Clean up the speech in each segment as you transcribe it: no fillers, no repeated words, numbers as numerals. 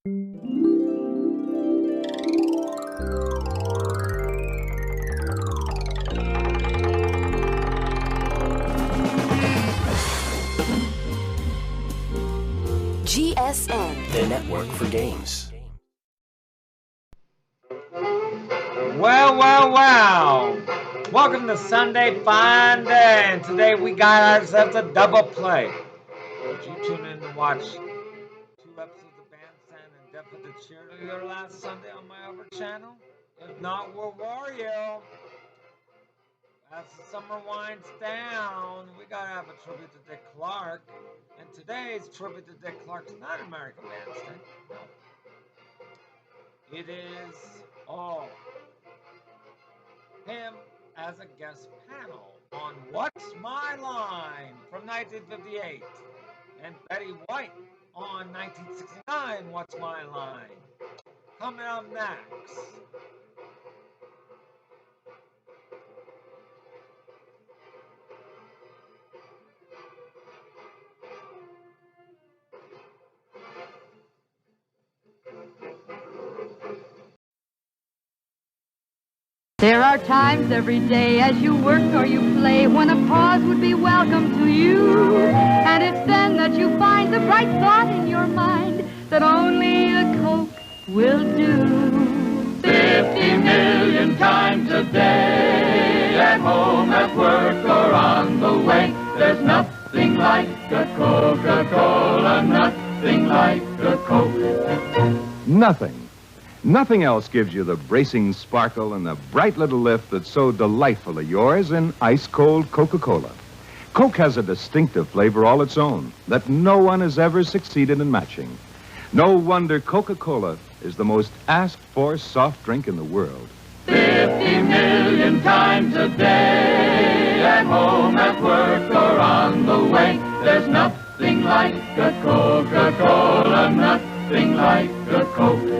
GSN, the network for games. Well. Welcome to Sunday Funday, and today we got ourselves a double play. Did you tune in to watch 2 episodes of Bandstand and Death of the Cheerleader last Sunday on my other channel? If not, where were you? As the summer winds down, we gotta have a tribute to Dick Clark. And today's tribute to Dick Clark's not American Bandstand. No. It is him as a guest panel on What's My Line from 1958, and Betty White on 1969, What's My Line. Coming up next. There are times every day as you work or you play when a pause would be welcome to you. And it's then that you find the bright thought in your mind that only a Coke will do. 50 million times a day, at home, at work, or on the way, there's nothing like a Coca-Cola, nothing like a Coke. Nothing else gives you the bracing sparkle and the bright little lift that's so delightfully yours in ice-cold Coca-Cola. Coke has a distinctive flavor all its own that no one has ever succeeded in matching. No wonder Coca-Cola is the most asked-for soft drink in the world. 50 million times a day, at home, at work, or on the way, there's nothing like a Coca-Cola, nothing like a Coke.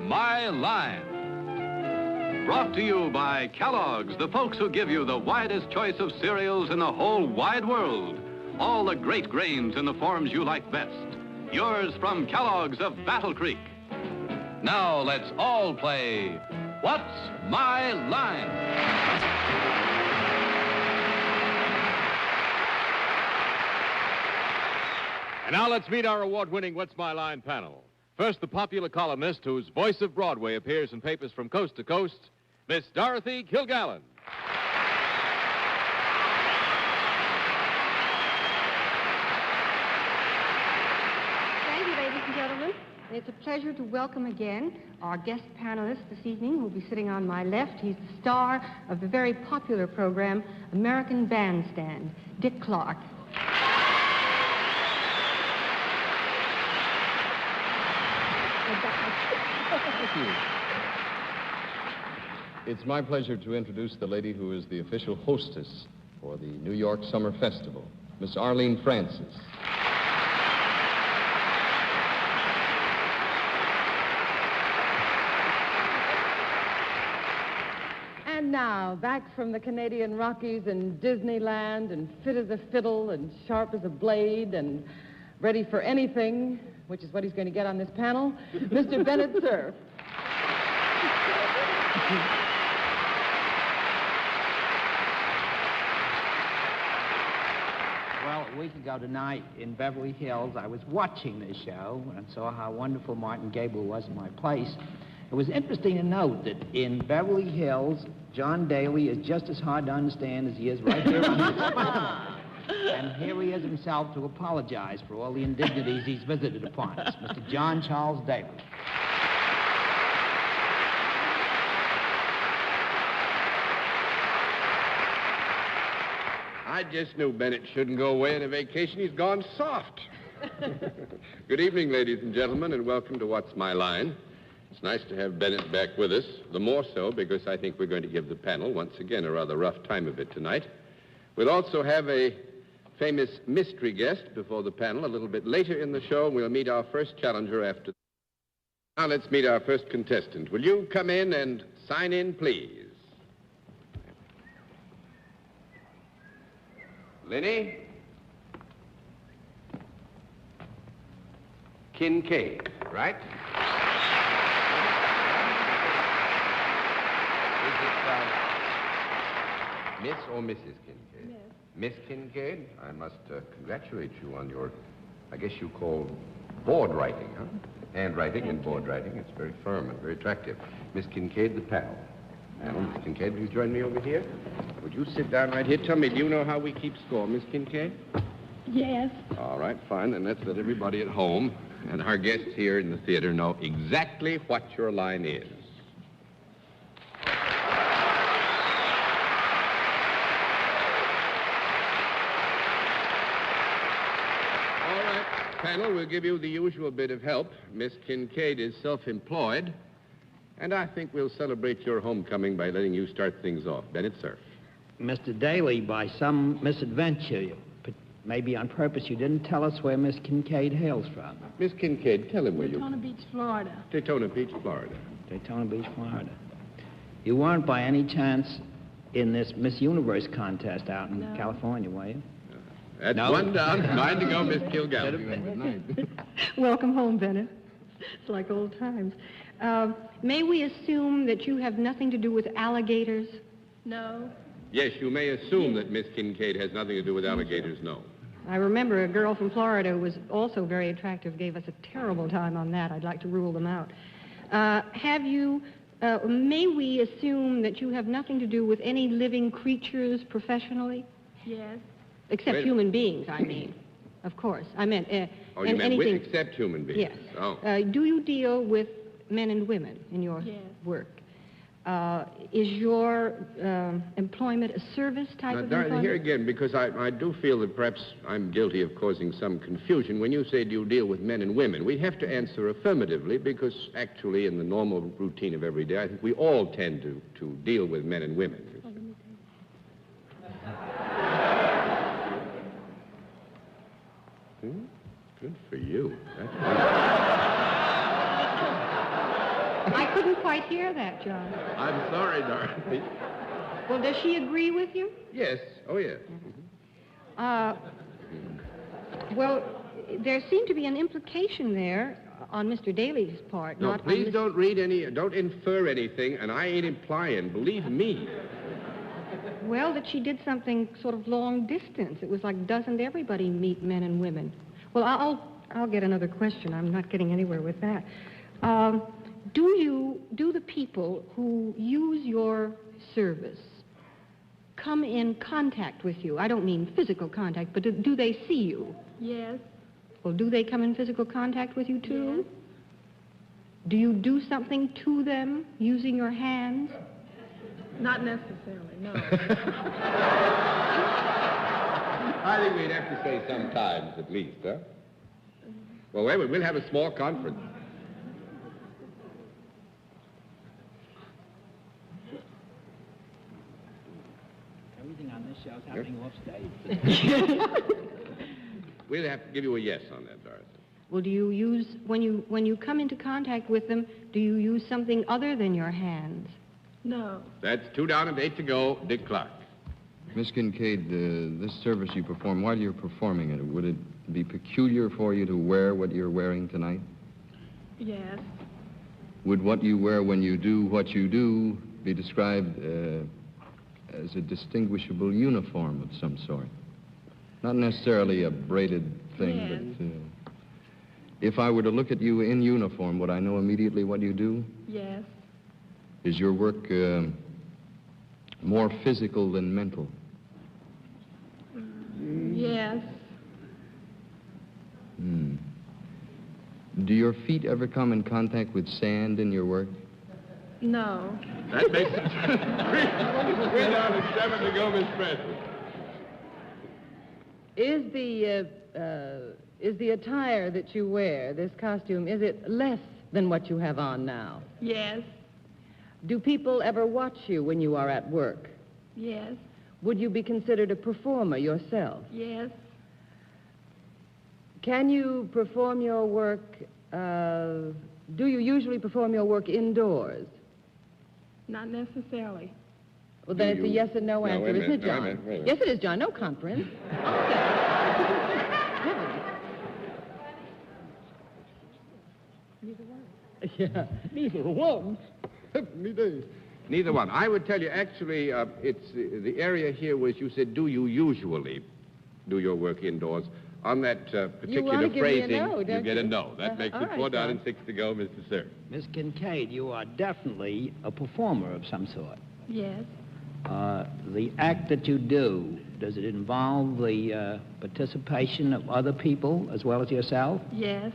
My Line. Brought to you by Kellogg's, the folks who give you the widest choice of cereals in the whole wide world. All the great grains in the forms you like best. Yours from Kellogg's of Battle Creek. Now let's all play What's My Line? And now let's meet our award-winning What's My Line panel. First, the popular columnist whose voice of Broadway appears in papers from coast to coast, Miss Dorothy Kilgallen. Thank you, ladies and gentlemen. It's a pleasure to welcome again our guest panelist this evening, who will be sitting on my left. He's the star of the very popular program, American Bandstand, Dick Clark. Thank you. It's my pleasure to introduce the lady who is the official hostess for the New York Summer Festival, Miss Arlene Francis. And now, back from the Canadian Rockies and Disneyland and fit as a fiddle and sharp as a blade and ready for anything, which is what he's going to get on this panel, Mr. Bennett Cerf. Well, a week ago tonight in Beverly Hills, I was watching this show and saw how wonderful Martin Gable was in my place. It was interesting to note that in Beverly Hills, John Daly is just as hard to understand as he is right here on the spot. And here he is himself to apologize for all the indignities he's visited upon us, Mr. John Charles Daly. I just knew Bennett shouldn't go away on a vacation. He's gone soft. Good evening, ladies and gentlemen, and welcome to What's My Line. It's nice to have Bennett back with us, the more so because I think we're going to give the panel, once again, a rather rough time of it tonight. We'll also have a famous mystery guest before the panel a little bit later in the show. We'll meet our first challenger after. Now let's meet our first contestant. Will you come in and sign in, please? Lenny? Kincaid, right? Miss or Mrs. Kincaid? Yes. Miss Kincaid, I must congratulate you on your, I guess you call board writing, huh? Handwriting and board writing. It's very firm and very attractive. Miss Kincaid, the panel. Miss Kincaid, please join me over here. Would you sit down right here? Tell me, do you know how we keep score, Miss Kincaid? Yes. All right, fine. Then let's let everybody at home and our guests here in the theater know exactly what your line is. Panel, we'll give you the usual bit of help. Miss Kincaid is self-employed, and I think we'll celebrate your homecoming by letting you start things off. Bennett Cerf. Mr. Daly, by some misadventure, maybe on purpose, you didn't tell us where Miss Kincaid hails from. Miss Kincaid, tell him where you... Daytona Beach, Florida. Daytona Beach, Florida. Daytona Beach, Florida. You weren't by any chance in this Miss Universe contest out in California, were you? That's one down. Mind to go, Miss Kilgallen. Welcome home, Bennett. It's like old times. May we assume that you have nothing to do with alligators? No. Yes, you may assume that Miss Kincaid has nothing to do with alligators, no. I remember a girl from Florida who was also very attractive, gave us a terrible time on that. I'd like to rule them out. May we assume that you have nothing to do with any living creatures professionally? Yes. Except human beings, I mean. Of course. I meant... you meant anything... except human beings? Yes. Oh. Do you deal with men and women in your work? Is your employment a service type of employment? Here again, because I do feel that perhaps I'm guilty of causing some confusion. When you say do you deal with men and women, we have to answer affirmatively because actually in the normal routine of every day, I think we all tend to deal with men and women. Good for you. I couldn't quite hear that, John. I'm sorry, Dorothy. Well, does she agree with you? Yes. Oh, yes. Well, there seemed to be an implication there on Mr. Daly's part. No, not please on don't infer anything, and I ain't implying, believe me. Well, that she did something sort of long distance. It was like, doesn't everybody meet men and women? Well, I'll get another question. I'm not getting anywhere with that. Do the people who use your service come in contact with you? I don't mean physical contact, but do they see you? Yes. Well, do they come in physical contact with you, too? Yes. Do you do something to them using your hands? Not necessarily, no. I think we'd have to say sometimes, at least, huh? Well, wait, we'll have a small conference. Everything on this show is happening off stage. We'll have to give you a yes on that, Dorothy. Well, do you use, when you come into contact with them, do you use something other than your hands? No. That's 2 down and 8 to go. Dick Clark. Miss Kincaid, this service you perform, while you're performing it, would it be peculiar for you to wear what you're wearing tonight? Yes. Would what you wear when you do what you do be described as a distinguishable uniform of some sort? Not necessarily a braided thing, yes. But if I were to look at you in uniform, would I know immediately what you do? Yes. Is your work more physical than mental? Yes. Do your feet ever come in contact with sand in your work? No. That makes it 3 down and 7 to go, Miss Francis. Is the attire that you wear, this costume, is it less than what you have on now? Yes. Do people ever watch you when you are at work? Yes. Would you be considered a performer yourself? Yes. Can you perform your work, do you usually perform your work indoors? Not necessarily. Well, then it's a yes or no answer, wait a isn't it, minute, John? wait a minute. Yes, it is, John. No conference. Yeah. Neither one. Neither one. I would tell you, actually, it's the area here was you said, do you usually do your work indoors? On that particular give me a phrasing, no, you don't get a you? no. That makes all it right, 4 down John. and 6 to go, Mr. Sir. Miss Kincaid, you are definitely a performer of some sort. Yes. The act that you do, does it involve the participation of other people as well as yourself? Yes.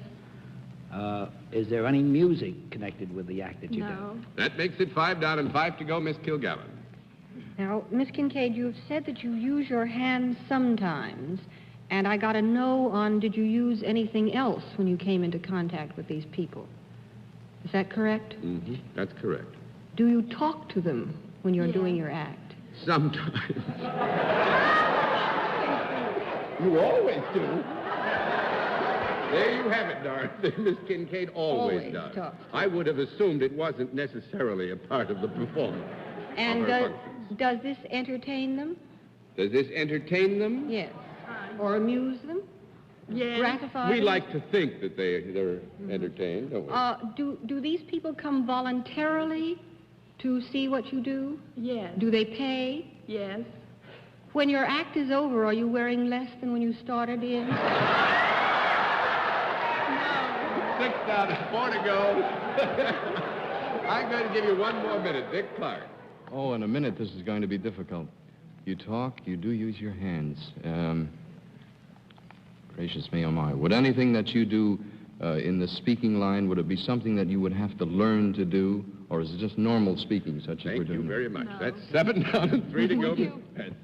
Is there any music connected with the act that you No. That makes it 5 down and 5 to go, Miss Kilgallen. Now, Miss Kincaid, you've said that you use your hands sometimes, and I got a no on did you use anything else when you came into contact with these people. Is that correct? Mm-hmm. That's correct. Do you talk to them when you're Yes. doing your act? Sometimes. You always do. There you have it, Dorothy. Miss Kincaid always does. talks. I would have assumed it wasn't necessarily a part of the performance. And of her functions. does this entertain them? Does this entertain them? Yes. Or amuse them? Yes. Gratify We them? like to think that they're entertained, don't we? Do these people come voluntarily to see what you do? Yes. Do they pay? Yes. When your act is over, are you wearing less than when you started in? 6 down and 4 to go. I'm going to give you 1 more minute. Dick Clark. Oh, in a minute, this is going to be difficult. You talk, you do use your hands. Gracious me, oh my. Would anything that you do in the speaking line, would it be something that you would have to learn to do, or is it just normal speaking, such as we're Thank you doing? very much. No. That's 7 down and 3 to go, Would Miss you- Francis.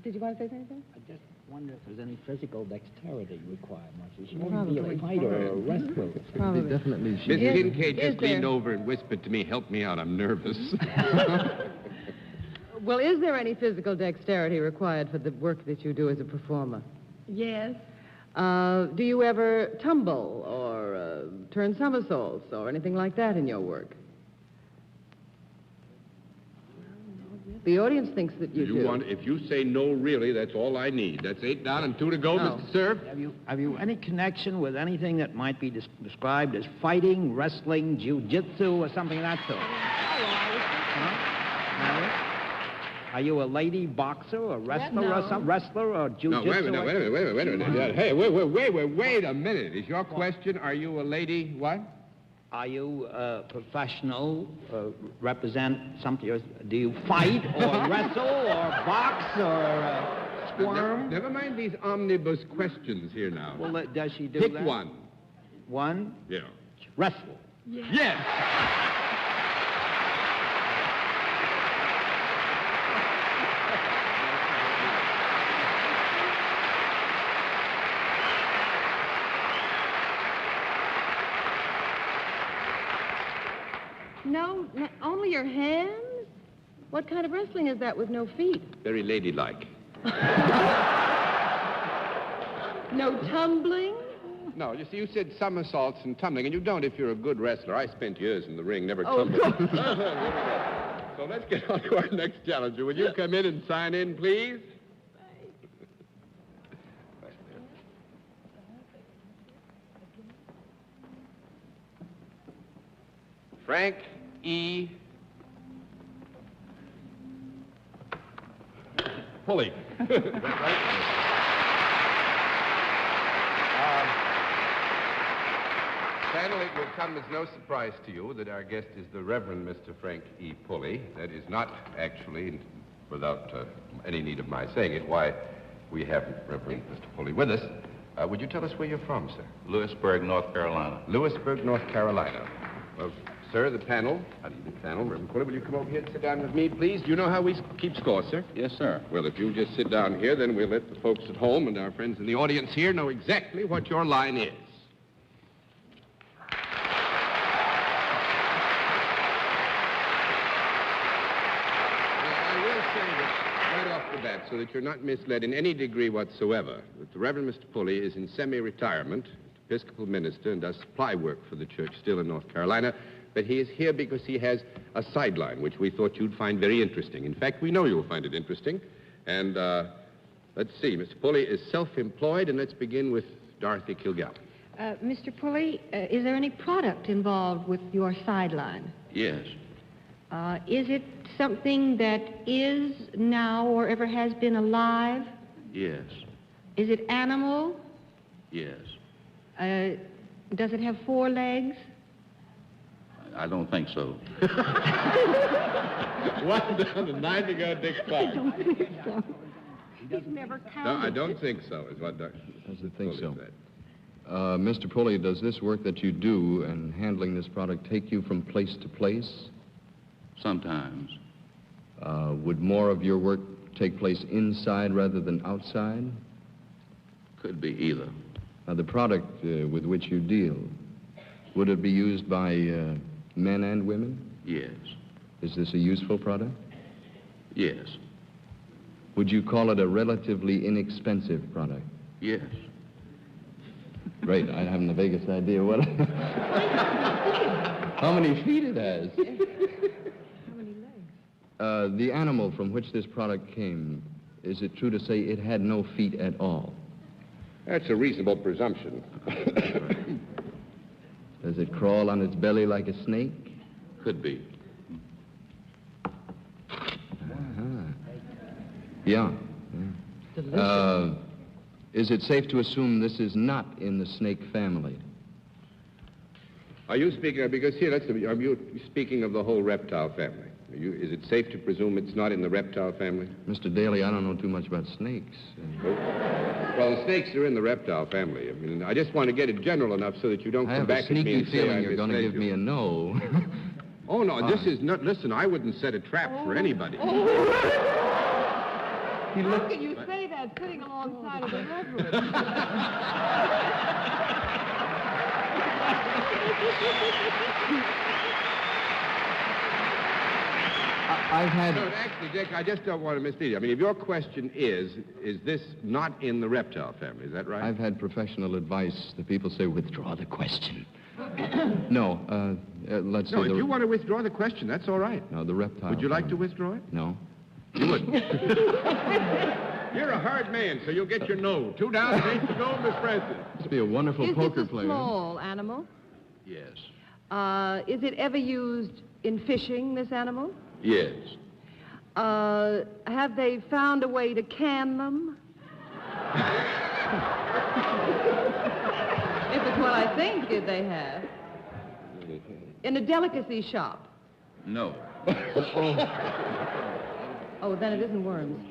Did you want to say anything? I just wonder if there's any physical dexterity required much. Is she going to be a fighter or a wrestler? Probably. Definitely. Miss Is- Kincaid is just leaned there- over and whispered to me, help me out, I'm nervous. Well, is there any physical dexterity required for the work that you do as a performer? Yes. Do you ever tumble or turn somersaults or anything like that in your work? The audience thinks that you do. If you say no, really, that's all I need. That's 8 down and 2 to go, No. Mr. Serve. Have you any connection with anything that might be described as fighting, wrestling, jiu-jitsu, or something of that sort? Huh? No? Are you a lady boxer or wrestler or some wrestler or No, jiu-jitsu? wait a minute, wait a minute. Yeah, hey, wait a minute. Is your question, are you a lady what? Are you a professional, represent something? Do you fight or wrestle or box or squirm? Never mind these omnibus questions here now. Well, does she do Pick that? one. One? Yeah. Wrestle. Yes. Yes! No, only your hands? What kind of wrestling is that with no feet? Very ladylike. No tumbling? No, you see, you said somersaults and tumbling, and you don't if you're a good wrestler. I spent years in the ring, never Oh, tumbled. So let's get on to our next challenger. Will you come in and sign in, please? Frank E. Pulley. Is that right? Panel, it will come as no surprise to you that our guest is the Reverend Mr. Frank E. Pulley. That is not actually, without any need of my saying it, why we have Reverend Mr. Pulley with us. Would you tell us where you're from, sir? Lewisburg, North Carolina. Lewisburg, North Carolina. Well, sir, the panel, Reverend Pulley, will you come over here and sit down with me, please? Do you know how we keep score, sir? Yes, sir. Well, if you just sit down here, then we'll let the folks at home and our friends in the audience here know exactly what your line is. with that so that you're not misled in any degree whatsoever. That the Reverend Mr. Pulley is in semi-retirement, Episcopal minister, and does supply work for the church still in North Carolina. But he is here because he has a sideline, which we thought you'd find very interesting. In fact, we know you'll find it interesting. And let's see, Mr. Pulley is self-employed, and let's begin with Dorothy Kilgallen. Mr. Pulley, is there any product involved with your sideline? Yes. Is it something that is now or ever has been alive? Yes. Is it animal? Yes. Does it have 4 legs? I don't think so. One down and 9 to go, Dick Clark. I don't think so. He's never counted. No, I don't think so, is what Dr. Doesn't think so. said. Mr. Pulley, does this work that you do in handling this product take you from place to place? Sometimes. Would more of your work take place inside rather than outside? Could be either. Now, the product with which you deal, would it be used by men and women? Yes. Is this a useful product? Yes. Would you call it a relatively inexpensive product? Yes. Great. I haven't the vaguest idea what... How many feet it has? How many legs? The animal from which this product came, is it true to say it had no feet at all? That's a reasonable presumption. Does it crawl on its belly like a snake? Could be. Yeah. Is it safe to assume this is not in the snake family? Are you speaking, because here, are you speaking of the whole reptile family? Is it safe to presume it's not in the reptile family? Mr. Daly, I don't know too much about snakes. Well, the snakes are in the reptile family. I mean, I just want to get it general enough so that you don't I come have a back at me sneaky and say feeling I you're going to misled give me you. a no. Oh, no, this is not... Listen, I wouldn't set a trap for anybody. How can you say that sitting alongside of the Reverend? I've had... No, actually, Dick, I just don't want to mislead you. I mean, if your question is this not in the reptile family, is that right? I've had professional advice. The people say, withdraw the question. No, let's say No, if the... you want to withdraw the question, that's all right. No, the reptile. Would you like to family. withdraw it? No. You wouldn't. You're a hard man, so you'll get your no. 2 down, 8 to go, Miss Francis. Must be a wonderful poker Is this a player. small animal? Yes. Is it ever used in fishing, this animal? Yes. Have they found a way to can them? If it's what I think they have. In a delicacy shop. No. Oh, then it isn't worms.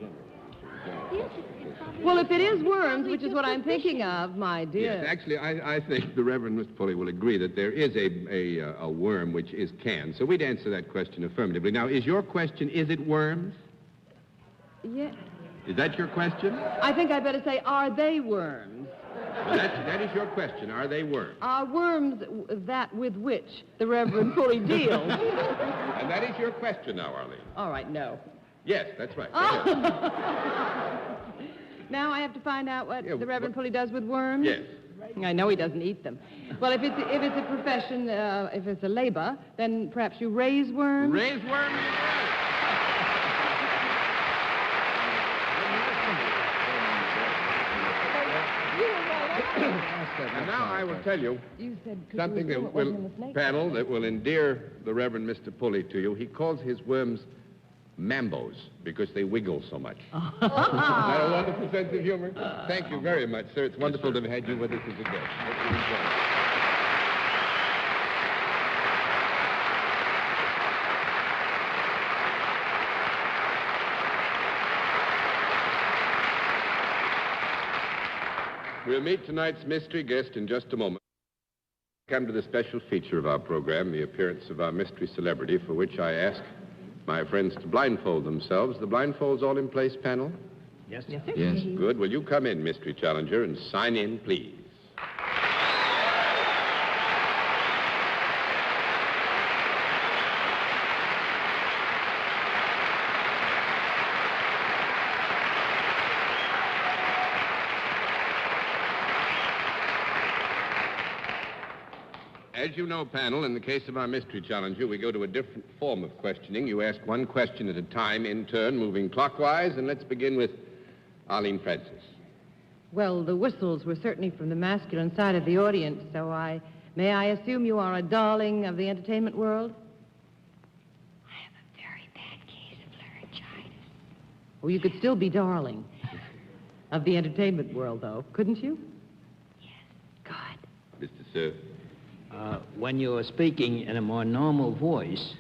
Well, if it is worms, which is what I'm thinking of, my dear. Yes, actually, I think the Reverend Mr. Pulley will agree that there is a worm which is canned. So we'd answer that question affirmatively. Now, is your question, is it worms? Yeah. Is that your question? I think I better say, are they worms? Well, that is your question. Are they worms? Are worms that with which the Reverend Pulley deals? And that is your question now, Arlene. All right, no. Yes, that's right. Go ahead. Now I have to find out what Yeah, the Reverend Pulley does with worms? Yes. I know he doesn't eat them. Well, if it's a profession, if it's a labor, then perhaps you raise worms? Raise worms? And now I will tell you something that will, panel, that will endear the Reverend Mr. Pulley to you. He calls his worms mambos because they wiggle so much. Isn't that a wonderful sense of humor? Thank you very much, sir. It's wonderful to have had you with us as a guest. Hope you enjoy it. We'll meet tonight's mystery guest in just a moment. Come to the special feature of our program, the appearance of our mystery celebrity, for which I ask my friends to blindfold themselves. The blindfolds all in place, panel? Yes, Yes, sir. sir. Yes. Good. Will you come in, mystery challenger, and sign in, please? As you know, panel, in the case of our mystery challenger, we go to a different form of questioning. You ask one question at a time in turn, moving clockwise, and let's begin with Arlene Francis. Well, the whistles were certainly from the masculine side of the audience, so may I assume you are a darling of the entertainment world? I have a very bad case of laryngitis. Well, you could still be darling of the entertainment world, though, couldn't you? Mr. Sir. When you are speaking in a more normal voice,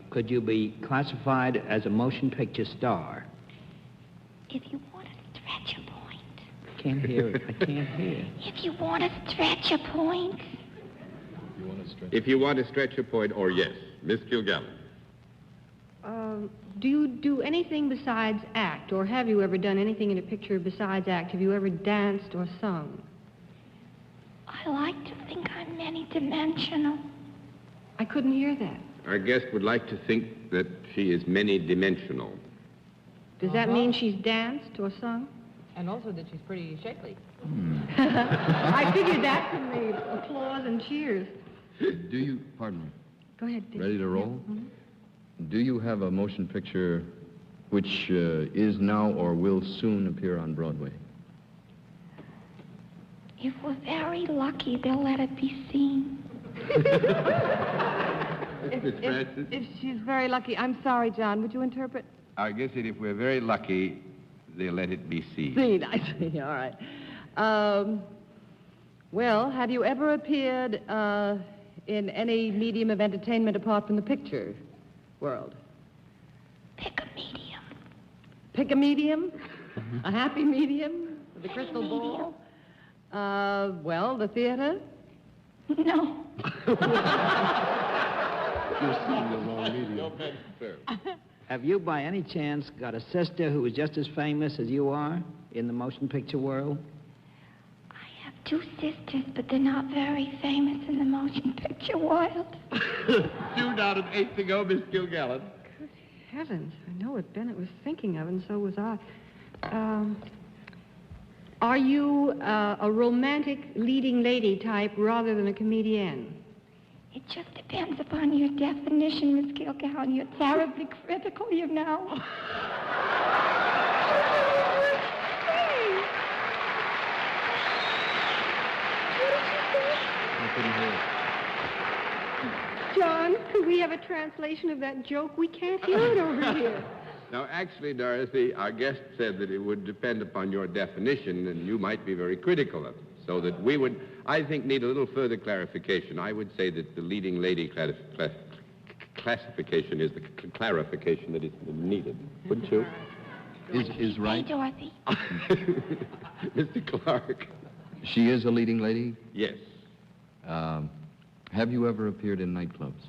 could you be classified as a motion picture star? If you want to stretch a point. I can't hear it. I can't hear. If you want to stretch a point. If you want to stretch a point, or yes. Miss Kilgallen. Do you do anything besides act, or have you ever done anything in a picture besides act? Have you ever danced or sung? I like to think I'm many-dimensional. I couldn't hear that. Our guest would like to think that she is many-dimensional. Does that mean she's danced or sung? And also that she's pretty shapely. I figured that from the applause and cheers. Do you, pardon me, Go ahead, Dick. ready to roll? Yeah. Mhm. Do you have a motion picture which is now or will soon appear on Broadway? If we're very lucky, they'll let it be seen. Miss Francis? If she's very lucky, I'm sorry, John, would you interpret? I guess that if we're very lucky, they'll let it be seen. Seen, I see, all right. Well, have you ever appeared in any medium of entertainment apart from the picture world? Pick a medium. Pick a medium? A happy medium? The crystal ball? Well, the theater? No. You're seeing the wrong medium. Have you, by any chance, got a sister who is just as famous as you are in the motion picture world? I have two sisters, but they're not very famous in the motion picture world. 2 down and 8 to go, Miss Kilgallen. Good heavens. I know what Bennett was thinking of, and so was I. Are you a romantic leading lady type rather than a comedienne? It just depends upon your definition, Miss Kilgallen. You're terribly critical, you know. I couldn't hear it. John, could we have a translation of that joke? We can't hear it over here. Now, actually, Dorothy, our guest said that it would depend upon your definition, and you might be very critical of it. So that we would, I think, need a little further clarification. I would say that the leading lady classification is the clarification that is needed. Wouldn't you? Is right? Hey, Dorothy. Mr. Clark. She is a leading lady? Yes. Have you ever appeared in nightclubs?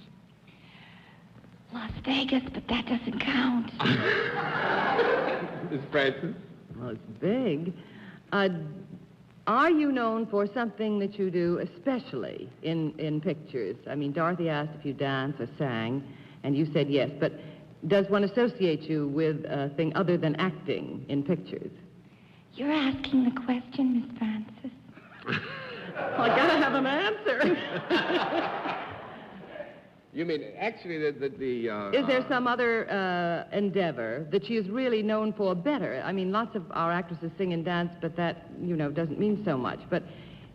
Las Vegas, but that doesn't count. Miss Francis? Well, it's big. Are you known for something that you do especially in pictures? I mean, Dorothy asked if you dance or sang, and you said yes, but does one associate you with a thing other than acting in pictures? You're asking the question, Miss Francis. I gotta have an answer. You mean, actually, Is there some other endeavor that she is really known for better? I mean, lots of our actresses sing and dance, but that, doesn't mean so much. But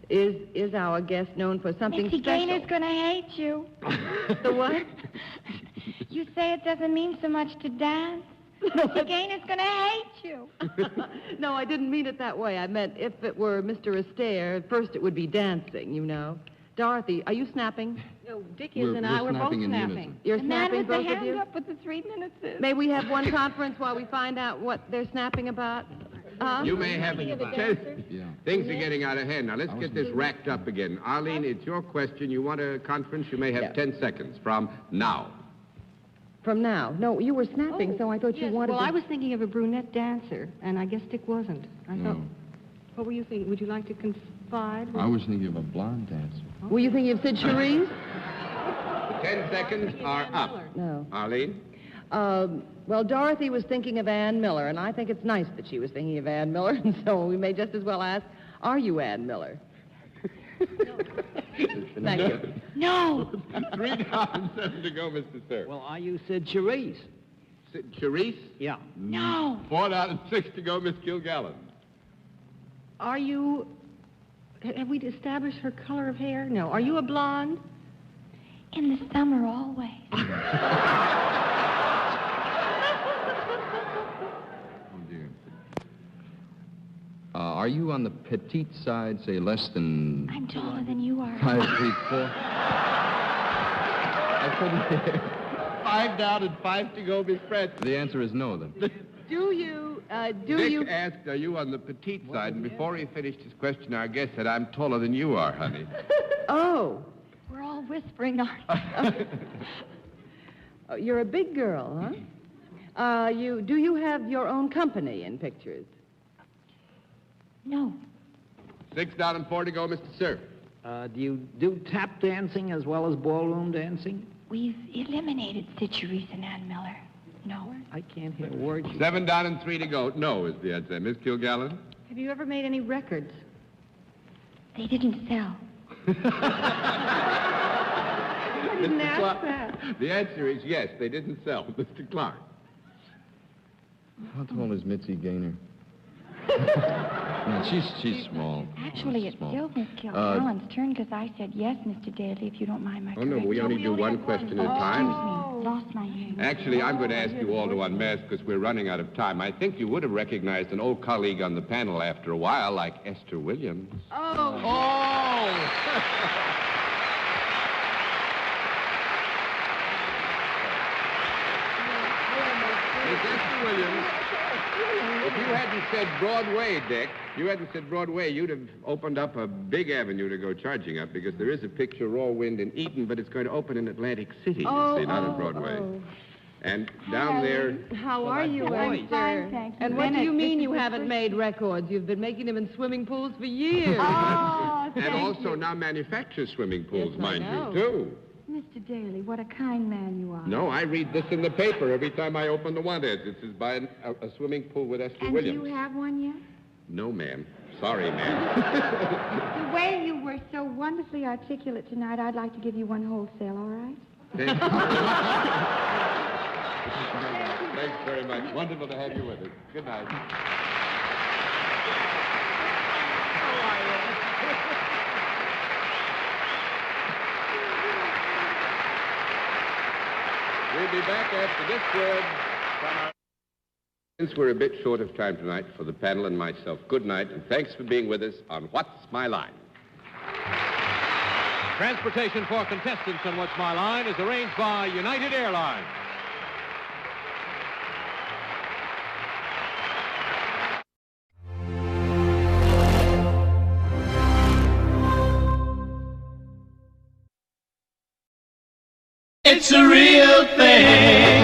is our guest known for something Missy special? Gaynor's gonna hate you. The what? You say it doesn't mean so much to dance. Missy Gaynor's gonna hate you. No, I didn't mean it that way. I meant if it were Mr. Astaire, first it would be dancing, Dorothy, are you snapping? No, Dick is and I, we're both snapping in snapping. unison. You're The man snapping, with the both of hand you? up with the 3 minutes is. May we have one conference while we find out what they're snapping about? You may have Speaking of the 10. dancers. Yeah. Things are getting out of hand. Now, let's get this racked up again. Arlene, it's your question. You want a conference? You may have 10 seconds from now. From now. No, you were snapping, so I thought you wanted Well, to... I was thinking of a brunette dancer, and I guess Dick wasn't. I thought, No. what were you thinking? Would you like to confide? I was thinking of a blonde dancer. Were you thinking of Sid Charisse? 10 seconds are up. No. Arlene? Well, Dorothy was thinking of Ann Miller, and I think it's nice that she was thinking of Ann Miller, and so we may just as well ask, are you Ann Miller? Thank you. No. 3 down and 7 to go, Mr. Sir. Well, are you Sid Charisse? Sid Charisse? Yeah. No. 4 down and 6 to go, Miss Kilgallen. Are you... Have we established her color of hair? No. Are you a blonde? In the summer, always. Oh, dear. Are you on the petite side, say less than I'm taller than you are. 5 feet 4? I couldn't hear. 5 down and 5 to go, Miss Frances. The answer is no, then. Dick asked, are you on the petite side? And before he finished his question, our guest said, I'm taller than you are, honey. Oh. We're all whispering, aren't we? Oh, you're a big girl, huh? Do you have your own company in pictures? No. 6 down and 4 to go, Mr. Sir. Do you do tap dancing as well as ballroom dancing? We've eliminated Sid Charisse and Ann Miller. No. I can't hear a word. 7 down and 3 to go. No is the answer. Miss Kilgallen? Have you ever made any records? They didn't sell. I didn't ask that. The answer is yes, they didn't sell. Mr. Clark. How tall is Mitzi Gaynor? No, she's small. Actually, it's Small. still Miss Kilgallen's turn because I said yes, Mr. Daly, if you don't mind my Oh, no, we only do one question at a time. Excuse me. Lost my name. Actually, I'm going to ask you all to unmask because we're running out of time. I think you would have recognized an old colleague on the panel after a while, like Esther Williams. Oh. Miss Esther Williams, if you hadn't said Broadway, Dick, you'd have opened up a big avenue to go charging up because there is a picture, Raw Wind in Eton, but it's going to open in Atlantic City, you see, not in Broadway. And down there... How are you, I'm fine, Esther? thank you. And what do Bennett, you mean this you is the haven't first- made records? You've been making them in swimming pools for years. Oh, thank And also you. now manufacture swimming pools, Yes, I mind know. you, too. Mr. Daly, what a kind man you are. No, I read this in the paper every time I open the want-ads. This is by a swimming pool with Esther And Williams. do you have one yet? No, ma'am. Sorry, ma'am. The way you were so wonderfully articulate tonight, I'd like to give you one wholesale, all right? Thanks very much. Wonderful to have you with us. Good night. We'll be back after this word from our... Since we're a bit short of time tonight for the panel and myself, good night, and thanks for being with us on What's My Line? Transportation for contestants on What's My Line is arranged by United Airlines. It's a real thing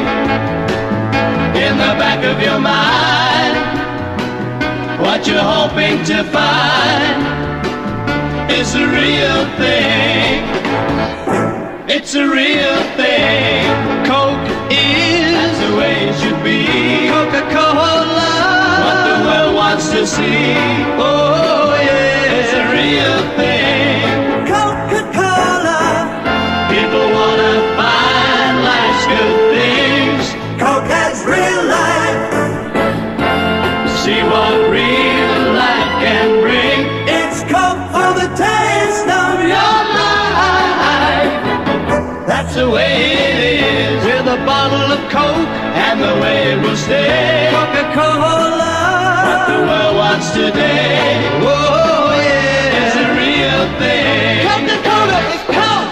in the back of your mind. What you're hoping to find is a real thing. It's a real thing. Coke is the way it should be. Coca-Cola, what the world wants to see. Oh, yeah, it's a real thing. Coca-Cola, people wanna find life's good things. Coke has real life. See what real life can bring. It's Coke for the taste of your life. That's the way it is with a bottle of Coke and the way it will stay. Coca-Cola, what the world wants today. Oh yeah, it's a real thing. Coca-Cola is Coke.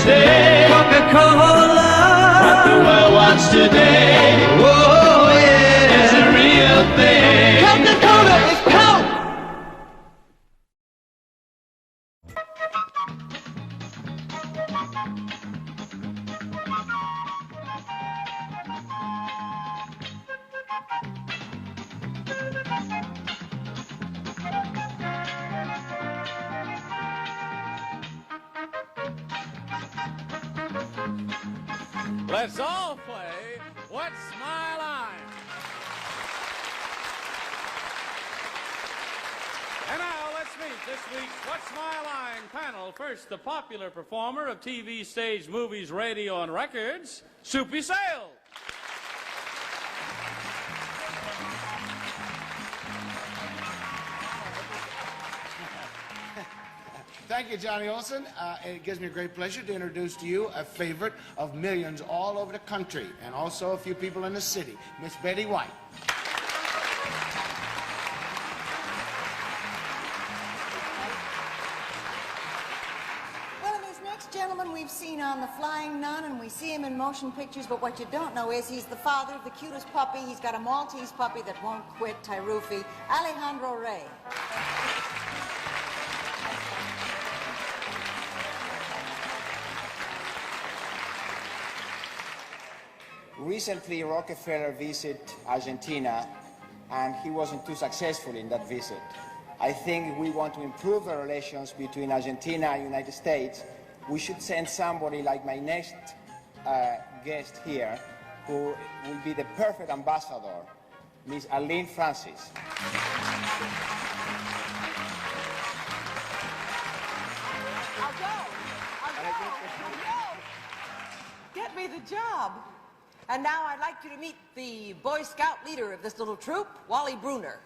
say. Coca-Cola, what the world wants today. Oh yeah, it's a real thing. Coca-Cola is Coke. Let's all play What's My Line? And now let's meet this week's What's My Line panel. First, the popular performer of TV, stage, movies, radio, and records, Soupy Sales. Thank you, Johnny Olson. It gives me a great pleasure to introduce to you a favorite of millions all over the country, and also a few people in the city, Miss Betty White. Well, this next gentleman we've seen on The Flying Nun, and we see him in motion pictures, but what you don't know is he's the father of the cutest puppy. He's got a Maltese puppy that won't quit, Tyrufi, Alejandro Rey. Recently, Rockefeller visited Argentina, and he wasn't too successful in that visit. I think if we want to improve the relations between Argentina and the United States, we should send somebody like my next guest here, who will be the perfect ambassador, Miss Arlene Francis. I'll go. Get me the job. And now I'd like you to meet the Boy Scout leader of this little troop, Wally Bruner.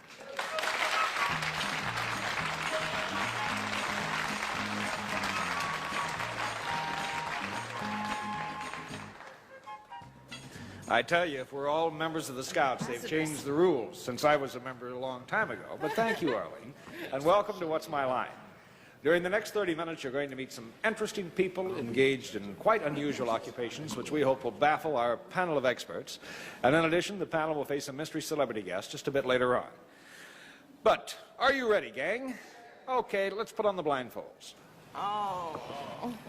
I tell you, if we're all members of the Scouts, they've changed the rules since I was a member a long time ago. But thank you, Arlene, and welcome to What's My Line. During the next 30 minutes, you're going to meet some interesting people engaged in quite unusual occupations, which we hope will baffle our panel of experts. And in addition, the panel will face a mystery celebrity guest just a bit later on. But are you ready, gang? Okay, let's put on the blindfolds. Oh.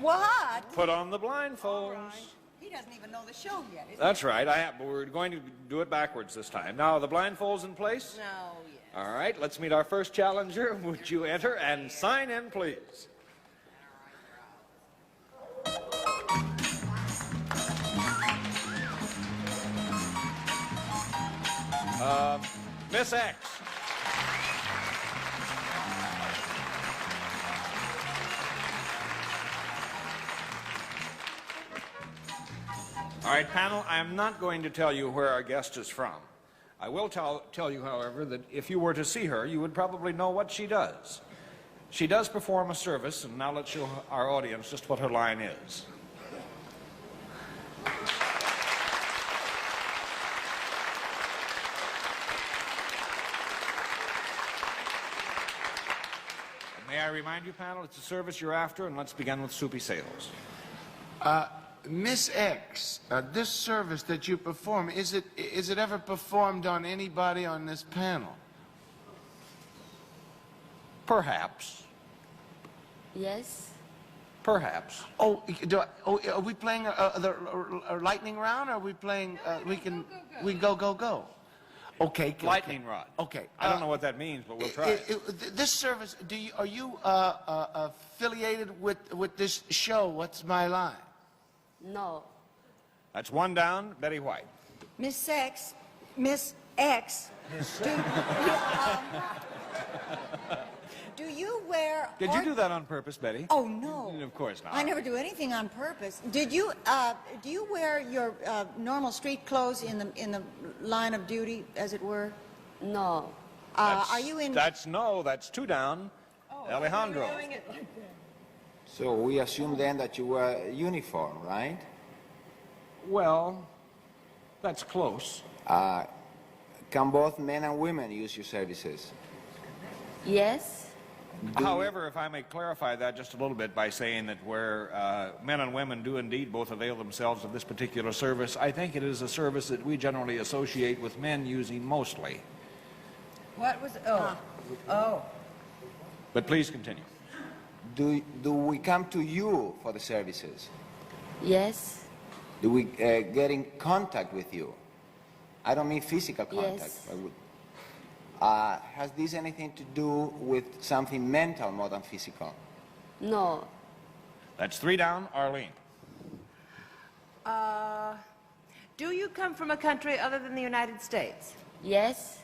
What? Put on the blindfolds. Right. He doesn't even know the show yet, is That's right, but we're going to do it backwards this time. Now, the blindfolds in place? No, yes. All right, let's meet our first challenger. Would you enter and sign in, please? Miss X. All right, panel, I am not going to tell you where our guest is from. I will tell you, however, that if you were to see her, you would probably know what she does. She does perform a service, and now let's show our audience just what her line is. May I remind you, panel, it's a service you're after, and let's begin with Soupy Sales. Miss X, this service that you perform, is it ever performed on anybody on this panel? Perhaps. Yes? Perhaps. Oh, are we playing a lightning round, or are we playing, we can go? Okay. Lightning rod. Okay. I don't know what that means, but we'll try. This service, are you affiliated with this show, What's My Line? No. That's one down. Betty White. Miss X, do you wear... Did you do that on purpose, Betty? Oh, no. Of course not. I never do anything on purpose. Do you wear your normal street clothes in the line of duty, as it were? No. Are you in... That's two down. Oh, Alejandro. So we assume then that you wear a uniform, right? Well, that's close. Can both men and women use your services? Yes. However, if I may clarify that just a little bit by saying that where men and women do indeed both avail themselves of this particular service, I think it is a service that we generally associate with men using mostly. What was, oh. But please continue. Do we come to you for the services? Yes. Do we get in contact with you? I don't mean physical contact. Yes. Has this anything to do with something mental more than physical? No. That's 3 down. Arlene. Do you come from a country other than the United States? Yes.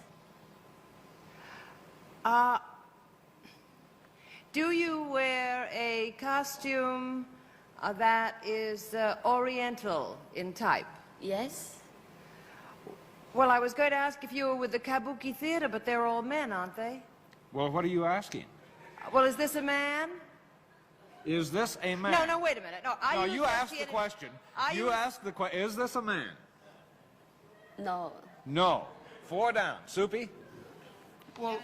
Do you wear a costume that is Oriental in type? Yes. Well, I was going to ask if you were with the Kabuki Theater, but they're all men, aren't they? Well, what are you asking? Well, is this a man? Is this a man? No, wait a minute. No, No, you asked the question. You asked the question. Is this a man? No. No. 4 down. Soupy? Well,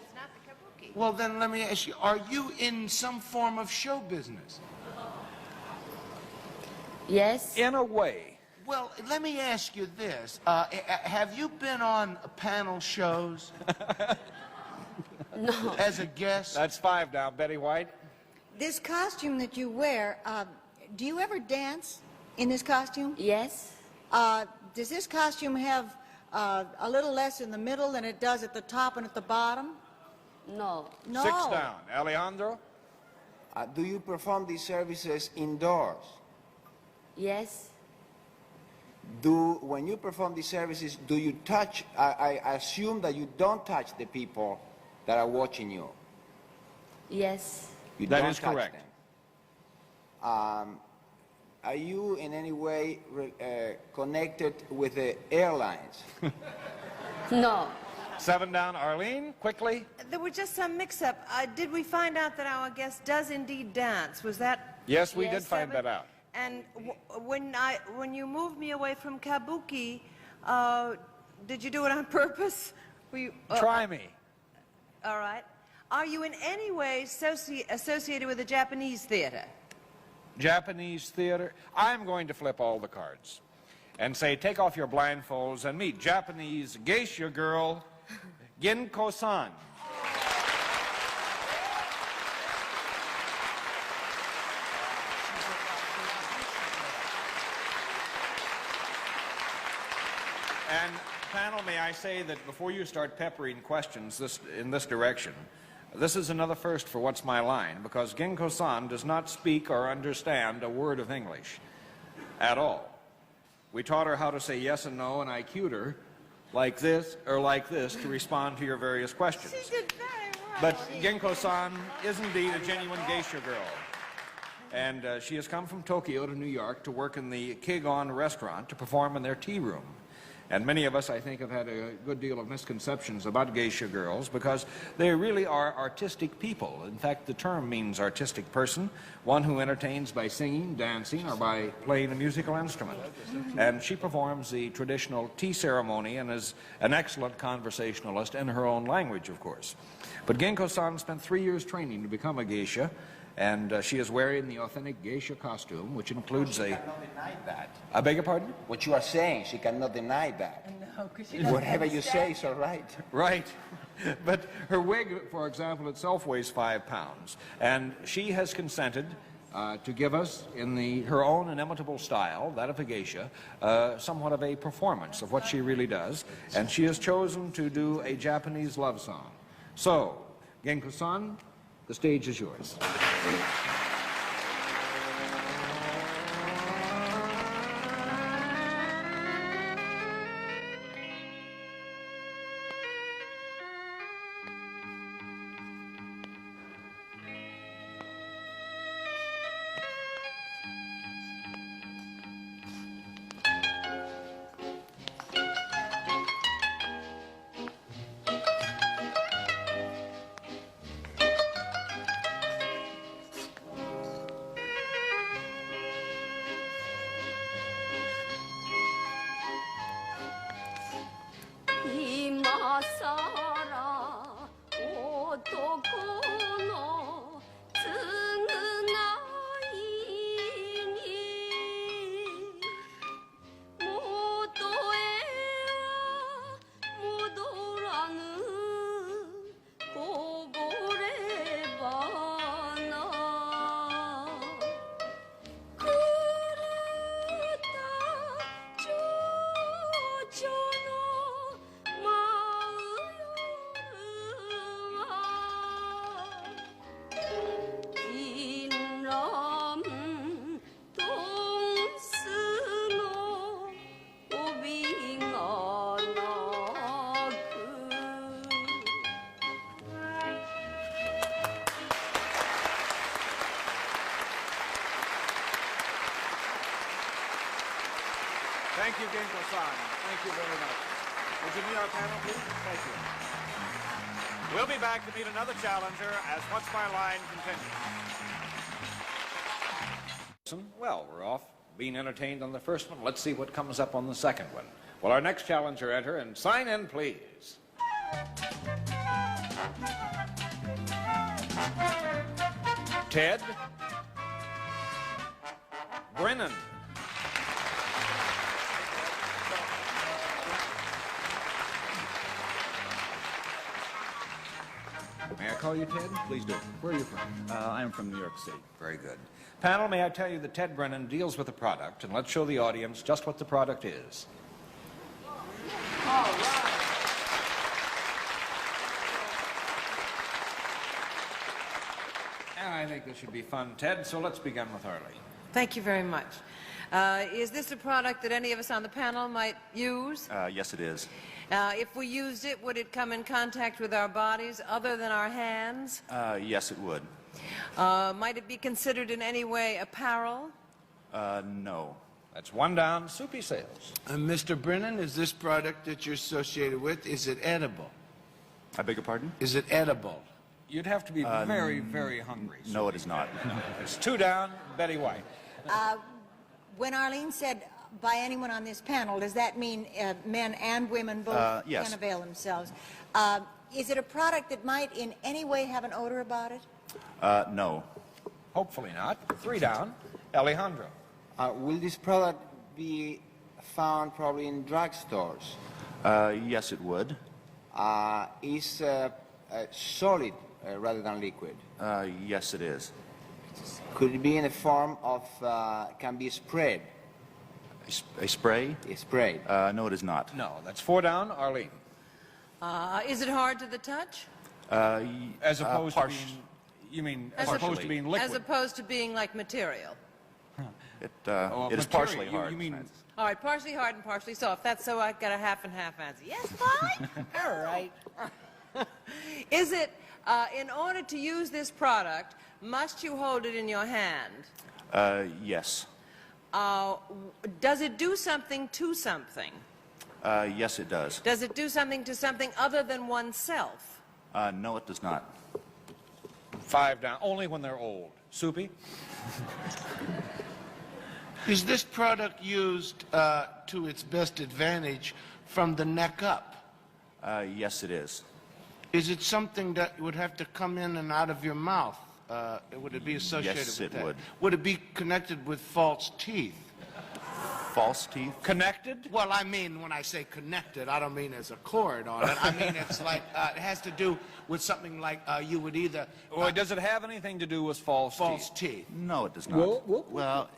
well, then let me ask you, are you in some form of show business? Yes. In a way. Well, let me ask you this. Have you been on panel shows? No. As a guest? That's 5 down. Betty White? This costume that you wear, do you ever dance in this costume? Yes. Does this costume have a little less in the middle than it does at the top and at the bottom? No. No. 6 down. Alejandro? Do you perform these services indoors? Yes. When you perform these services, do you touch, I assume that you don't touch the people that are watching you. Yes. You That don't is touch correct. them. Are you in any way connected with the airlines? No. 7 down. Arlene, quickly. There was just some mix-up. Did we find out that our guest does indeed dance? Was that... Yes, we did find that out. And when you moved me away from Kabuki, did you do it on purpose? Try me. All right. Are you in any way associated with the Japanese theater? Japanese theater. I'm going to flip all the cards and say, take off your blindfolds and meet Japanese geisha girl, Ginko-san. And panel, may I say that before you start peppering questions in this direction, this is another first for What's My Line, because Ginko-san does not speak or understand a word of English at all. We taught her how to say yes and no, and I cued her like this or like this to respond to your various questions. She did very well. But Ginko-san is indeed a genuine geisha girl. And she has come from Tokyo to New York to work in the Kigon restaurant to perform in their tea room. And many of us, I think, have had a good deal of misconceptions about geisha girls because they really are artistic people. In fact, the term means artistic person, one who entertains by singing, dancing, or by playing a musical instrument. And she performs the traditional tea ceremony and is an excellent conversationalist in her own language, of course. But Ginko-san spent 3 years training to become a geisha, and she is wearing the authentic geisha costume, which includes She cannot deny that. I beg your pardon? What you are saying, she cannot deny that. No, because Whatever you say is all right. Right. But her wig, for example, itself weighs 5 pounds. And she has consented to give us, in her own inimitable style, that of a geisha, somewhat of a performance of what she really does. And she has chosen to do a Japanese love song. So, Genko-san, the stage is yours. 今さら男の fun. Thank you very much. Would you meet our panel, please? Thank you. We'll be back to meet another challenger as What's My Line continues. Well, we're off being entertained on the first one. Let's see what comes up on the second one. Will our next challenger enter and sign in, please? Ted Brennan. May I call you Ted? Please do. Where are you from? I'm from New York City. Very good. Panel, may I tell you that Ted Brennan deals with a product, and let's show the audience just what the product is. All right. And I think this should be fun, Ted, so let's begin with Arlene. Thank you very much. Is this a product that any of us on the panel might use? Yes, it is. If we used it, would it come in contact with our bodies other than our hands? Yes, it would. Might it be considered in any way apparel? No. That's one down. Soupy sales. Mr. Brennan, is this product that you're associated with, is it edible? I beg your pardon? Is it edible? You'd have to be very, very hungry. No, it is not. It's two down. Betty White. When Arlene said by anyone on this panel, does that mean men and women both yes. can avail themselves? Is it a product that might in any way have an odor about it? No. Hopefully not. Three down. Alejandro. Will this product be found probably in drugstores? Yes, it would. Is solid rather than liquid? Yes, it is. Could it be in the form of, can be sprayed? A spray? A spray. No, it is not. No, that's four down. Arlene. Is it hard to the touch? As opposed to being, you mean, as opposed to being liquid? As opposed to being like material. It is partially hard. You mean, all right, partially hard and partially soft. That's so I've got a half and half answer. Yes, fine. All right. Is it, in order to use this product, must you hold it in your hand? Yes. Does it do something to something? Yes, it does. Does it do something to something other than oneself? No, it does not. Five down. Only when they're old. Soupy? Is this product used to its best advantage from the neck up? Yes, it is. Is it something that would have to come in and out of your mouth? Would it be associated yes, with it that? would. Would it be connected with false teeth? False teeth? Connected? Well, I mean, when I say connected, I don't mean as a cord on it. I mean, it's like, it has to do with something like you would either... Well, does it have anything to do with false teeth? No, it does not. Well,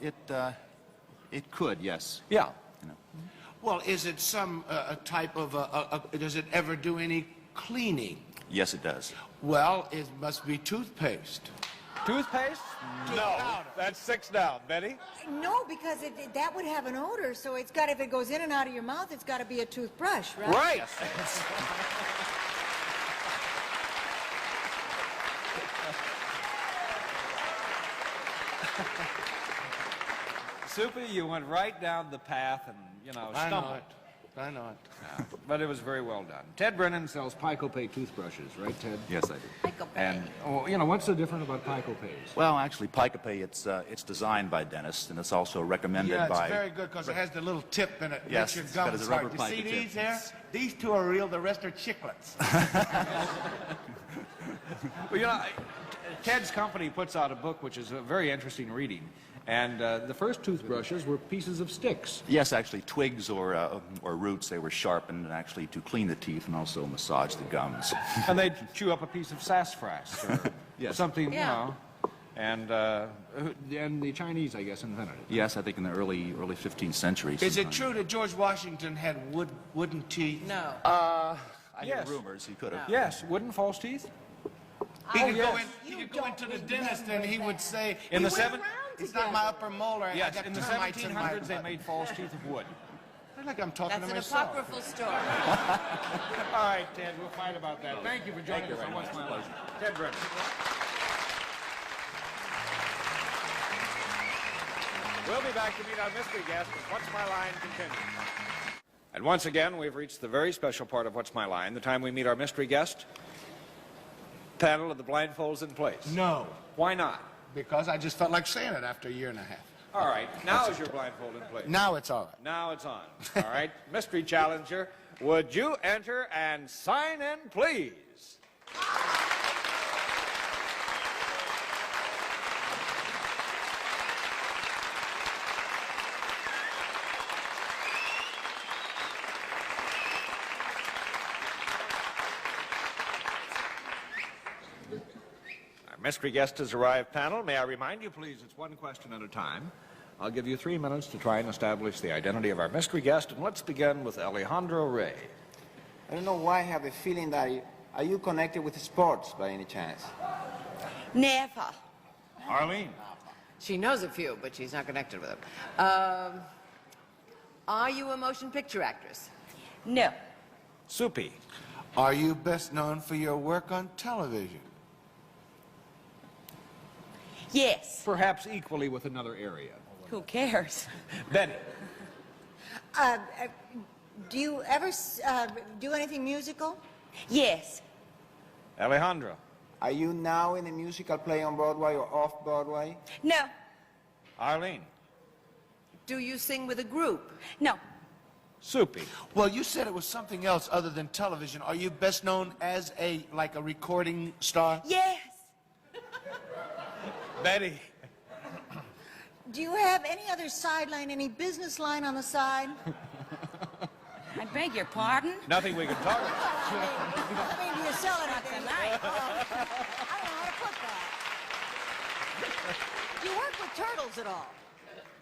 it could, yes. Yeah. You know. Well, is it some type of does it ever do any cleaning? Yes, it does. Well, it must be toothpaste. Toothpaste? No. That's six down. Betty? No, because that would have an odor, so it's got, if it goes in and out of your mouth, it's got to be a toothbrush, right? Right. Soupy, you went right down the path and, you know, stumbled. I know it. Yeah, but it was very well done. Ted Brennan sells Pico-Pay toothbrushes, right, Ted? Yes, I do. Pico-Pay. And, you know, what's so different about Pico-Pays? Well, actually, Pico-Pay, it's designed by dentists, and it's also recommended by... Yeah, it's very good because it has the little tip in it. Yes, makes it's your got gums a rubber hard. You see Pico these tip. here? These two are real, the rest are chiclets. Well, you know, Ted's company puts out a book which is a very interesting reading. And the first toothbrushes were pieces of sticks. Yes, actually, twigs or roots, they were sharpened and actually to clean the teeth and also massage the gums. And they'd chew up a piece of sassafras or Yes. something, Yeah. you know. And the Chinese, I guess, invented it. Yes, I think in the early 15th century. Is it sometime. true that George Washington had wooden teeth? No. I hear Yes. rumors he could have. Yes, wooden false teeth? He could yes. go into the dentist and he would say, In the "He went around it's not my upper molar. Yes, I got in the termites in my 1700s they made false teeth of wood. I feel like I'm talking That's to an myself. apocryphal story. All right, Ted, we'll fight about that. Thank you for joining us on What's My Line. Ted Brennan. We'll be back to meet our mystery guest as What's My Line continues. And once again, we've reached the very special part of What's My Line, the time we meet our mystery guest. Panel of the blindfolds in place. No. Why not? Because I just felt like saying it after a year and a half. All right, now is your blindfold in place. Now it's all right. Now it's on. All right, mystery challenger, would you enter and sign in, please? Our mystery guest has arrived, panel. May I remind you, please, it's one question at a time. I'll give you 3 minutes to try and establish the identity of our mystery guest, and let's begin with Alejandro Ray. I don't know why I have a feeling that are you connected with sports by any chance? Never. Arlene. She knows a few, but she's not connected with them. Are you a motion picture actress? No. Soupy. Are you best known for your work on television? Yes. Perhaps equally with another area. Who cares? Benny. Do you ever do anything musical? Yes. Alejandro. Are you now in a musical play on Broadway or off Broadway? No. Arlene. Do you sing with a group? No. Soupy. Well, you said it was something else other than television. Are you best known as a recording star? Yes. Betty. Do you have any other sideline, any business line on the side? I beg your pardon? Nothing we can talk about. I mean, do you sell anything? Tonight. I don't know how to put that. Do you work with turtles at all?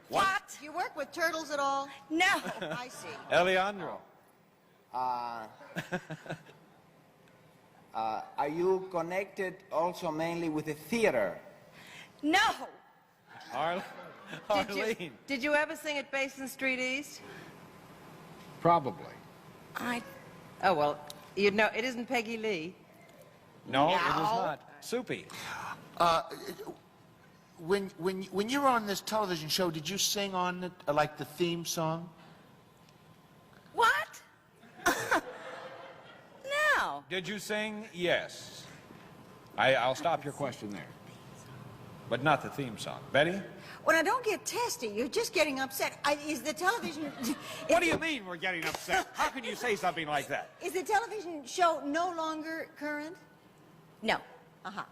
What? Do you work with turtles at all? No. I see. Alejandro. Are you connected also mainly with the theater? No. Arlene. Did you ever sing at Basin Street East? Probably. Oh, well, you'd know. It isn't Peggy Lee. No, it was not. Soupy. When you were on this television show, did you sing on it, like the theme song? What? No. Did you sing? Yes. I'll stop your question there. But not the theme song. Betty? When I don't get testy, you're just getting upset. Is the television... What do you mean we're getting upset? How can you say something like that? Is the television show no longer current? No.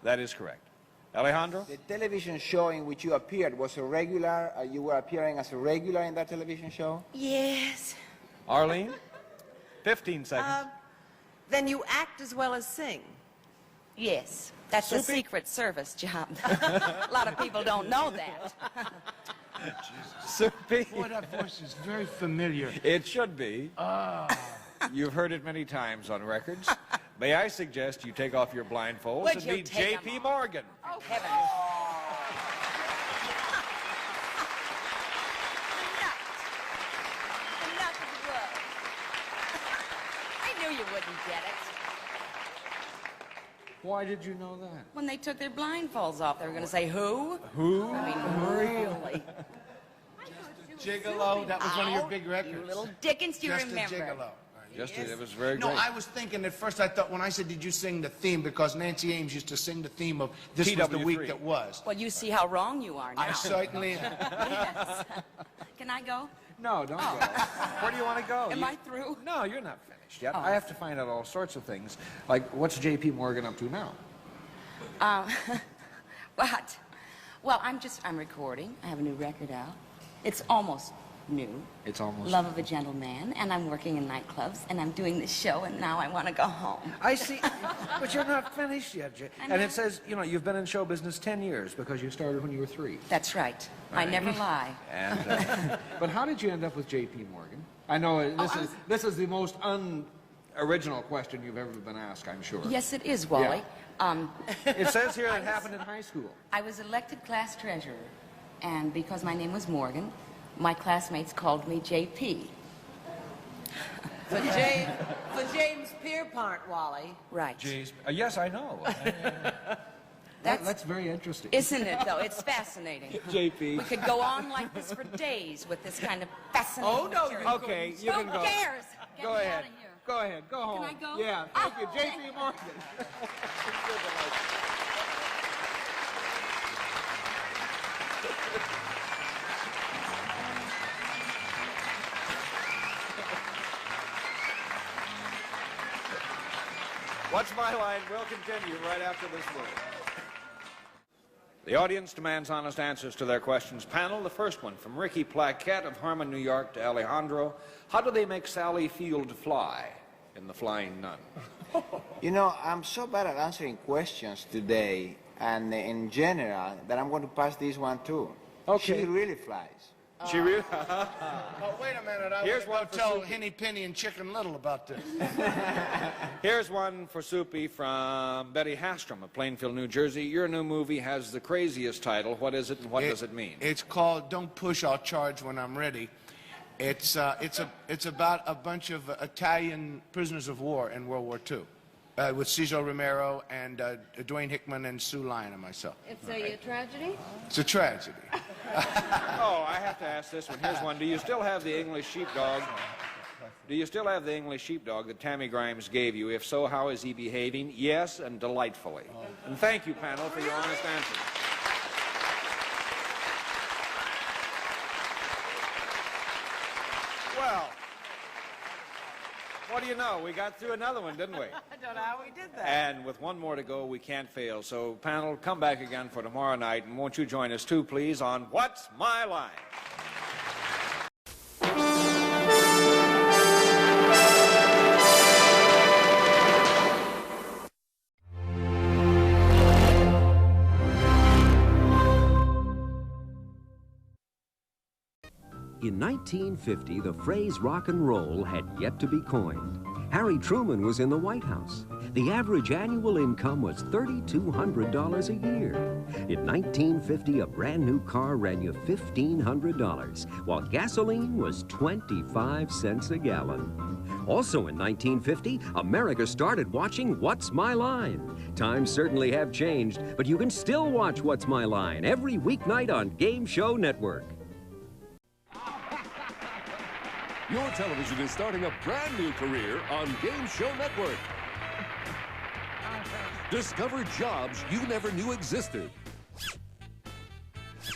That is correct. Alejandro? The television show in which you appeared was a regular, you were appearing as a regular in that television show? Yes. Arlene? 15 seconds. Then you act as well as sing. Yes. That's a Secret Service job. A lot of people don't know that. Soupy? Boy, that voice is very familiar. It should be. You've heard it many times on records. May I suggest you take off your blindfolds and meet J.P. Morgan. Oh, heavens. The nut of the world. I knew you wouldn't get it. Why did you know that? When they took their blindfolds off, they were going to say, who? Who? I mean, really? Gigolo, that was one of your big records. You little Dickens, do you Just remember? a gigolo. It was very No, great. I was thinking at first, I thought when I said, did you sing the theme? Because Nancy Ames used to sing the theme of This Was the Week That Was. Well, you see how wrong you are now. I certainly am. Yes. Can I go? No, don't go. Where do you want to go? Am I through? No, you're not finished yet. I have to find out all sorts of things. Like, what's J.P. Morgan up to now? What? Well, I'm recording. I have a new record out. It's almost new. It's almost Love of a Gentleman, and I'm working in nightclubs, and I'm doing this show, and now I want to go home. I see. But you're not finished yet, And it says, you know, you've been in show business 10 years because you started when you were 3. That's right. I never lie. And, but how did you end up with J.P. Morgan? I know this is the most unoriginal question you've ever been asked, I'm sure. Yes, it is, Wally. Yeah. It says here it happened in high school. I was elected class treasurer, and because my name was Morgan, my classmates called me J.P. For James Pierpont, Wally. Right. Yes, I know. That's very interesting. Isn't it, though? It's fascinating. JP. We could go on like this for days with this kind of fascinating Oh, no, material. okay, you can go. Who cares? Get Go me ahead. out of here. Go ahead. Go home. Can I go? Yeah, thank you. Oh, J.P. Morgan. What's My Line will continue right after this word. The audience demands honest answers to their questions. Panel, the first one from Ricky Plaquette of Harmon, New York, to Alejandro. How do they make Sally Field fly in The Flying Nun? You know, I'm so bad at answering questions today, and in general, that I'm going to pass this one too. Okay. She really flies. She really... Oh, wait a minute. I Here's want one to for tell Soupy. Henny Penny and Chicken Little about this. Here's one for Soupy from Betty Hastrom of Plainfield, New Jersey. Your new movie has the craziest title. What is it and what does it mean? It's called Don't Push, I'll Charge When I'm Ready. It's about a bunch of Italian prisoners of war in World War II. With Cesar Romero and Dwayne Hickman and Sue Lyon and myself. It's a tragedy? It's a tragedy. Oh, I have to ask this one. Here's one. Do you still have the English sheepdog? Do you still have the English sheepdog that Tammy Grimes gave you? If so, how is he behaving? Yes, and delightfully. And thank you, panel, for your honest answers. Well, what do you know? We got through another one, didn't we? I don't know how we did that. And with one more to go, we can't fail. So, panel, come back again for tomorrow night, and won't you join us too, please, on What's My Line? In 1950, the phrase rock and roll had yet to be coined. Harry Truman was in the White House. The average annual income was $3,200 a year. In 1950, a brand new car ran you $1,500, while gasoline was 25 cents a gallon. Also in 1950, America started watching What's My Line? Times certainly have changed, but you can still watch What's My Line every weeknight on Game Show Network. Your television is starting a brand new career on Game Show Network. Discover jobs you never knew existed.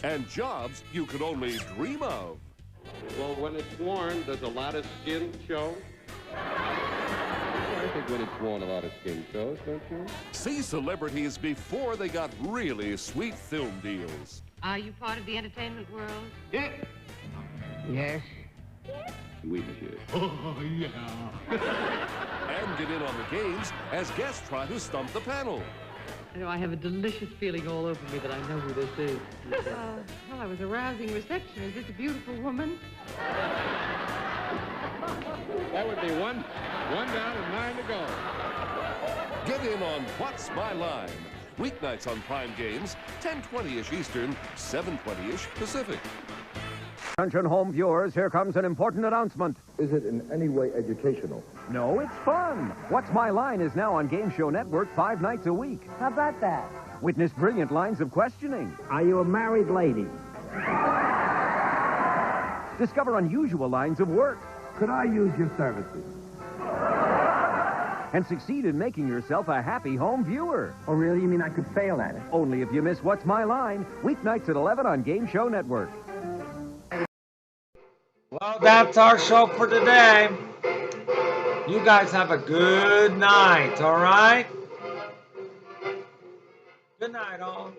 And jobs you could only dream of. Well, when it's worn, does a lot of skin show? I think when it's worn, a lot of skin shows, don't you? See celebrities before they got really sweet film deals. Are you part of the entertainment world? Yeah. Yes. Oui, monsieur. Oh, yeah. And get in on the games as guests try to stump the panel. You know, I have a delicious feeling all over me that I know who this is. Well, I was a rousing reception. Is this a beautiful woman? That would be one down and 9 to go. Get in on What's My Line? Weeknights on Prime Games, 10:20-ish Eastern, 7:20-ish Pacific. Attention home viewers, here comes an important announcement. Is it in any way educational? No, it's fun. What's My Line is now on Game Show Network 5 nights a week. How about that? Witness brilliant lines of questioning. Are you a married lady? Discover unusual lines of work. Could I use your services? And succeed in making yourself a happy home viewer. Oh, really? You mean I could fail at it? Only if you miss What's My Line, weeknights at 11 on Game Show Network. Well, that's our show for today. You guys have a good night, all right? Good night, all.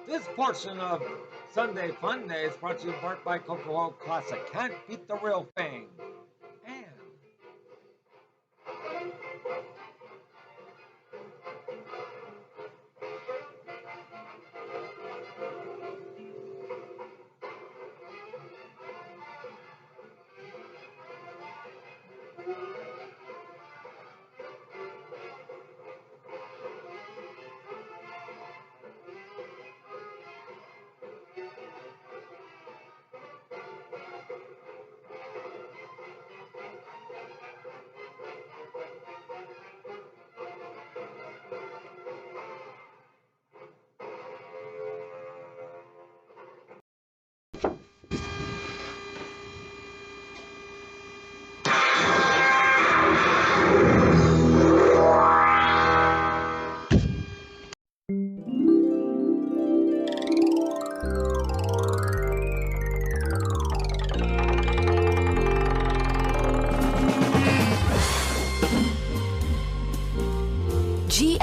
This portion of Sunday Funday is brought to you in part by Coca-Cola Classic. Can't beat the real thing.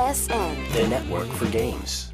WSN. The network for games.